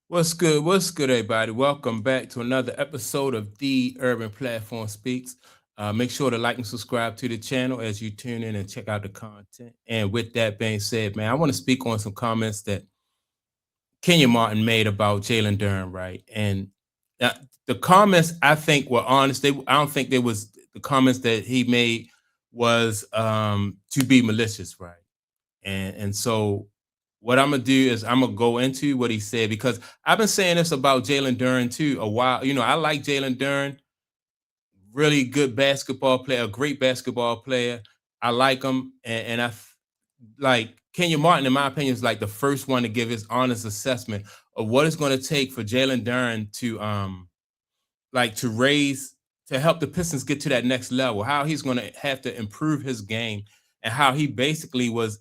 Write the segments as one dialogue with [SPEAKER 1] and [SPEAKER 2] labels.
[SPEAKER 1] What's good? What's good, everybody? Welcome back to another episode of The Urban Platform Speaks. Make sure to like and subscribe to the channel as you tune in and check out the content. And with that being said, man, I want to speak on some comments that Kenyon Martin made about Jaylen Duran, right? And uh, the comments I think were honest. I don't think there was the comments that he made was to be malicious, right? And so what I'm gonna do is I'm gonna go into what he said because I've been saying this about Jaylen Duran too a while. I like Jaylen Duran, really good basketball player, a great basketball player. I like him, and like Kenyon Martin, in my opinion, is like the first one to give his honest assessment of what it's going to take for Jaylen Duran to to help the Pistons get to that next level, how he's going to have to improve his game, and how he basically was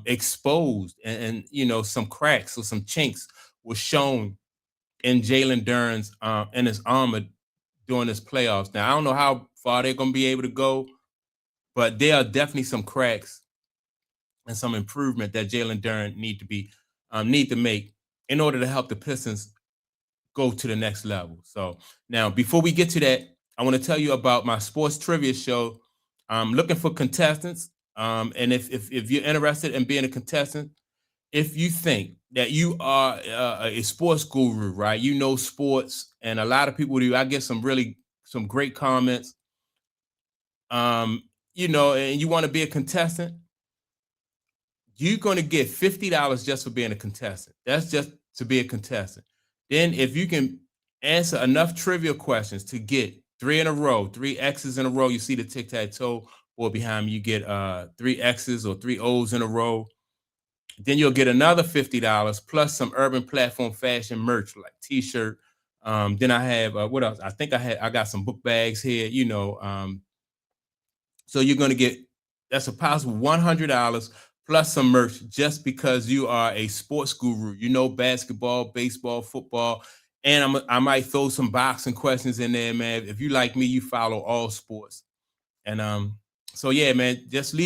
[SPEAKER 1] exposed, and some cracks or some chinks was shown in Jaylen Duran's in his armor during this playoffs. Now I don't know how far they're going to be able to go, but there are definitely some cracks and some improvement that Jaylen Duran need to make in order to help the Pistons go to the next level. So now, before we get to that, I want to tell you about my sports trivia show. I'm looking for contestants, and if you're interested in being a contestant, if you think that you are a sports guru, right? You know sports, and a lot of people do. I get some great comments. And you want to be a contestant, you're going to get $50 just for being a contestant. That's just to be a contestant. Then if you can answer enough trivia questions to get three in a row, three X's in a row, you see the tic-tac-toe board behind me, you get three X's or three O's in a row. Then you'll get another $50 plus some Urban Platform Fashion merch like T-shirt. Then I have what else? I got some book bags here, so you're going to get, that's a possible $100 plus some merch just because you are a sports guru. You know basketball, baseball, football, and I might throw some boxing questions in there, man. If you like me, you follow all sports. And so yeah, man, just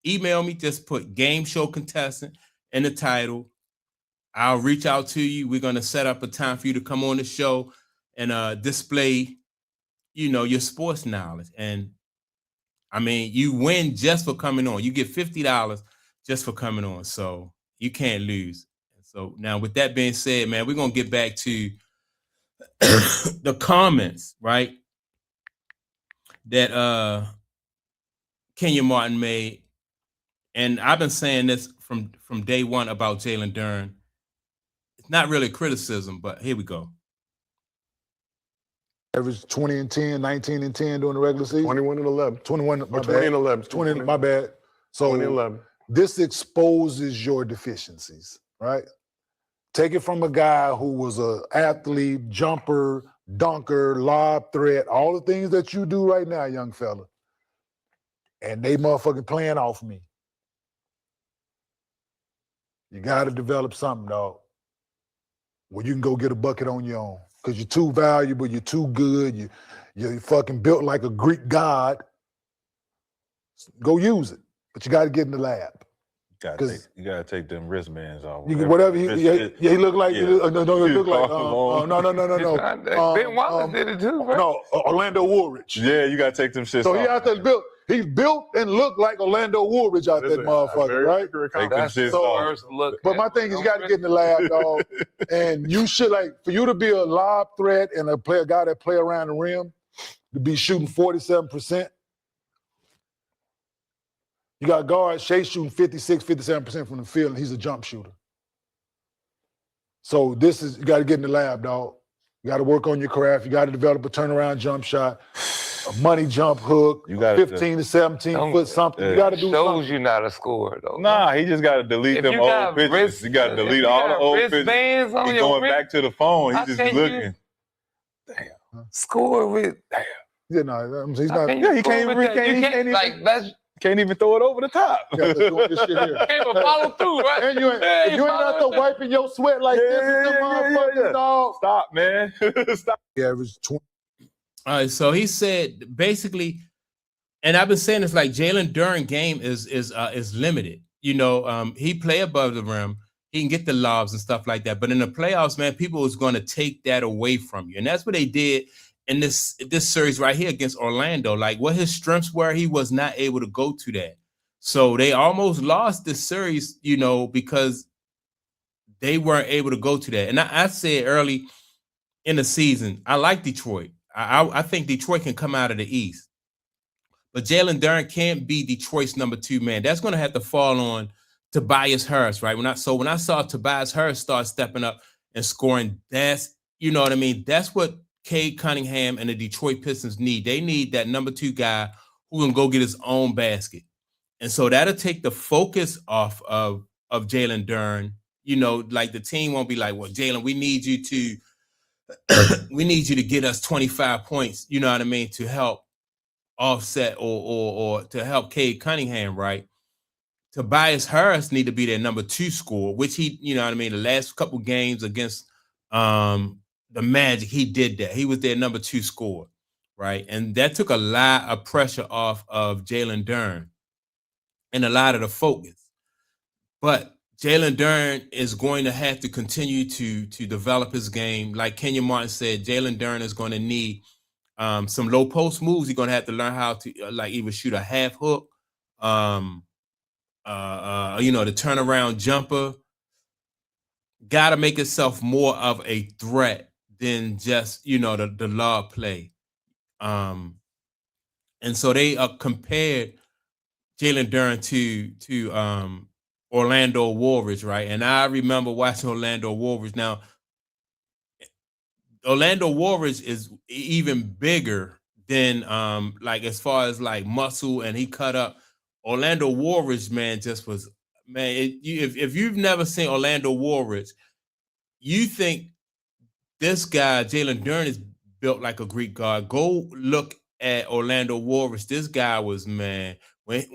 [SPEAKER 1] email me, just put game show contestant in the title. I'll reach out to you. We're going to set up a time for you to come on the show and display, your sports knowledge. And I mean, you win just for coming on. You get $50 just for coming on. So you can't lose. So now with that being said, man, we're going to get back to the comments, right? That Kenyon Martin made. And I've been saying this from day one about Jaylen Duran. It's not really criticism, but here we go.
[SPEAKER 2] Average 20 and 10, 19 and 10 during the regular season.
[SPEAKER 3] 21 and 11.
[SPEAKER 2] 21, my
[SPEAKER 3] 20
[SPEAKER 2] bad.
[SPEAKER 3] and 11.
[SPEAKER 2] 20, my bad. So
[SPEAKER 3] 20 and 11.
[SPEAKER 2] This exposes your deficiencies, right? Take it from a guy who was an athlete, jumper, dunker, lob threat, all the things that you do right now, young fella. And they motherfucking playing off me. You got to develop something, dog, where you can go get a bucket on your own. Because you're too valuable, you're too good, you're fucking built like a Greek god. Go use it. But you got to get in the lab.
[SPEAKER 4] You gotta take them wristbands off.
[SPEAKER 2] Whatever he look like.
[SPEAKER 4] Yeah.
[SPEAKER 2] He look like.
[SPEAKER 3] No. Ben Wallace did it too, right?
[SPEAKER 2] No, Orlando Woolridge.
[SPEAKER 4] Yeah, you gotta take them shits
[SPEAKER 2] So
[SPEAKER 4] off.
[SPEAKER 2] he out there built. He's built and looked like Orlando Woolridge out that motherfucker, right?
[SPEAKER 4] Take them shits off.
[SPEAKER 2] But my thing is, you got to get in the lab, dog. And you should, for you to be a lob threat and a guy that play around the rim, to be shooting 47%. You got guard Shea shooting 56, 57% from the field, and he's a jump shooter. So you got to get in the lab, dog. You got to work on your craft. You got to develop a turnaround jump shot, a money jump hook, 15 to 17 foot something. You got to do
[SPEAKER 3] shows
[SPEAKER 2] something.
[SPEAKER 3] you not a scorer, though.
[SPEAKER 4] Nah, he just gotta delete them old pictures. You gotta delete all the old pictures. He's going back to the phone. He's just looking.
[SPEAKER 3] Damn. Score with. Damn.
[SPEAKER 2] Yeah, no, he's not.
[SPEAKER 4] Yeah, he can't even throw it over the top.
[SPEAKER 2] Yeah, doing this shit here.
[SPEAKER 3] Can't even follow through, right?
[SPEAKER 2] And if you ain't out there wiping your sweat like this, dog.
[SPEAKER 4] Stop, man. Stop.
[SPEAKER 2] Yeah, it was 20.
[SPEAKER 1] All right, so he said basically, and I've been saying this, like Jaylen Duran game is limited. He play above the rim. He can get the lobs and stuff like that. But in the playoffs, man, people is going to take that away from you. And that's what they did in this series right here against Orlando. Like what his strengths were, he was not able to go to that. So they almost lost this series, because they weren't able to go to that. And I said early in the season, I like Detroit. I think Detroit can come out of the East. But Jaylen Duran can't be Detroit's number 2 man. That's going to have to fall on Tobias Harris, right? When I saw Tobias Harris start stepping up and scoring, that's, you know what I mean? That's what Cade Cunningham and the Detroit Pistons need. They need that number 2 guy who can go get his own basket. And so that'll take the focus off of Jaylen Duran. Like the team won't be like, well, Jaylen, we need you to get us 25 points, you know what I mean, to help offset or to help Cade Cunningham, right? Tobias Harris need to be their number 2 scorer, which he, you know what I mean, the last couple games against the Magic, he did that. He was their number 2 scorer, right? And that took a lot of pressure off of Jaylen Duran and a lot of the focus. But Jaylen Duran is going to have to continue to develop his game. Like Kenyon Martin said, Jaylen Duran is going to need some low post moves. He's going to have to learn how to either shoot a half hook, the turnaround jumper. Got to make itself more of a threat than just, the lob play. And so they compared Jaylen Duran to Orlando Warriors, right? And I remember watching Orlando Warriors. Now, Orlando Warriors is even bigger than as far as like muscle, and he cut up. Orlando Warriors, man, just was, man. If you've never seen Orlando Warriors, you think this guy Jaylen Duran is built like a Greek god. Go look at Orlando Warriors. This guy was, man, when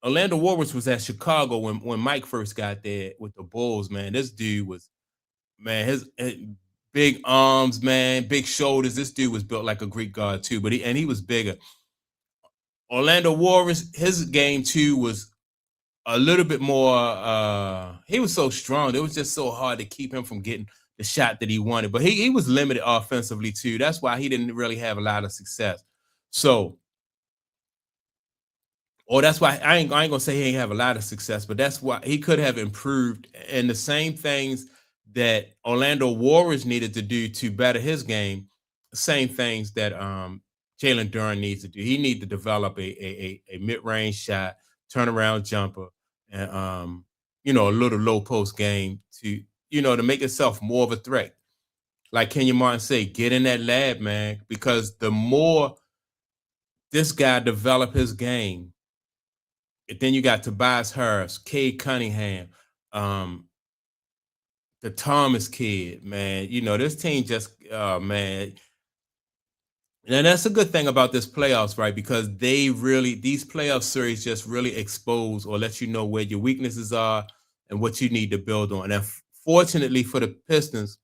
[SPEAKER 1] Orlando Warriors was at Chicago when Mike first got there with the Bulls, man. This dude was, man, his big arms, man, big shoulders. This dude was built like a Greek god too, but he was bigger. Orlando Warriors, his game too was a little bit more. He was so strong. It was just so hard to keep him from getting the shot that he wanted. But he was limited offensively too. That's why he didn't really have a lot of success. So, that's why I ain't gonna say he ain't have a lot of success, but that's why he could have improved. And the same things that Orlando Warriors needed to do to better his game, same things that Jaylen Duran needs to do. He needs to develop a mid-range shot, turnaround jumper, and a little low post game to make himself more of a threat. Like Kenyon Martin said, get in that lab, man, because the more this guy develop his game, then you got Tobias Harris, Cade Cunningham, the Thomas kid, man. This team just, man. And that's a good thing about this playoffs, right? Because these playoff series just really expose or let you know where your weaknesses are and what you need to build on. And fortunately for the Pistons,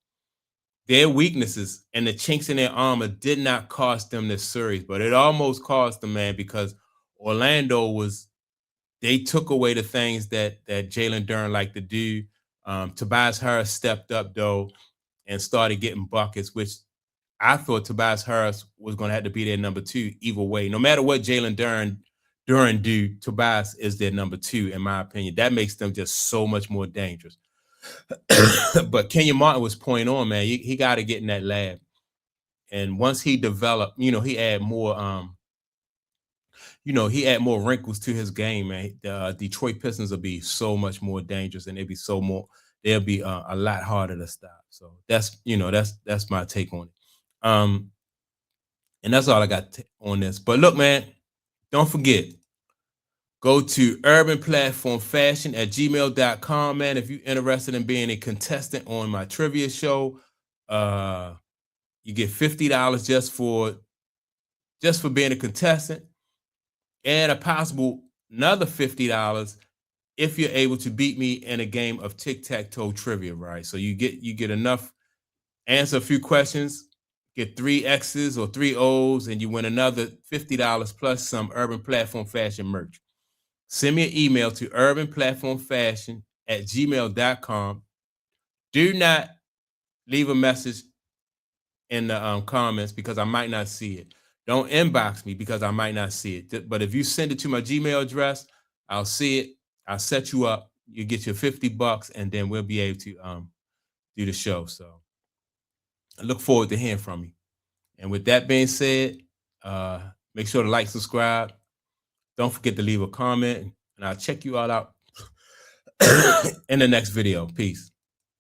[SPEAKER 1] their weaknesses and the chinks in their armor did not cost them this series, but it almost cost them, man, because Orlando they took away the things that Jaylen Duran liked to do. Tobias Harris stepped up, though, and started getting buckets, which I thought Tobias Harris was going to have to be their number 2 either way. No matter what Jaylen Duran do, Tobias is their number 2, in my opinion. That makes them just so much more dangerous. But Kenyon Martin was pointing on, man. He got to get in that lab. And once he developed, he add more he add more wrinkles to his game, man. The Detroit Pistons will be so much more dangerous, and they'll be a lot harder to stop. So that's my take on it. And that's all I got on this. But look, man, don't forget, go to urbanplatformfashion@gmail.com, man. If you're interested in being a contestant on my trivia show, you get $50 just for being a contestant, and a possible another $50 if you're able to beat me in a game of tic-tac-toe trivia, right? So you get enough, answer a few questions, get 3 X's or 3 O's, and you win another $50 plus some Urban Platform Fashion merch. Send me an email to urbanplatformfashion @gmail.com. Do not leave a message in the comments because I might not see it. Don't inbox me because I might not see it. But if you send it to my Gmail address, I'll see it. I'll set you up. You get your $50, and then we'll be able to do the show. So I look forward to hearing from you. And with that being said, make sure to like, subscribe. Don't forget to leave a comment, and I'll check you all out in the next video. Peace.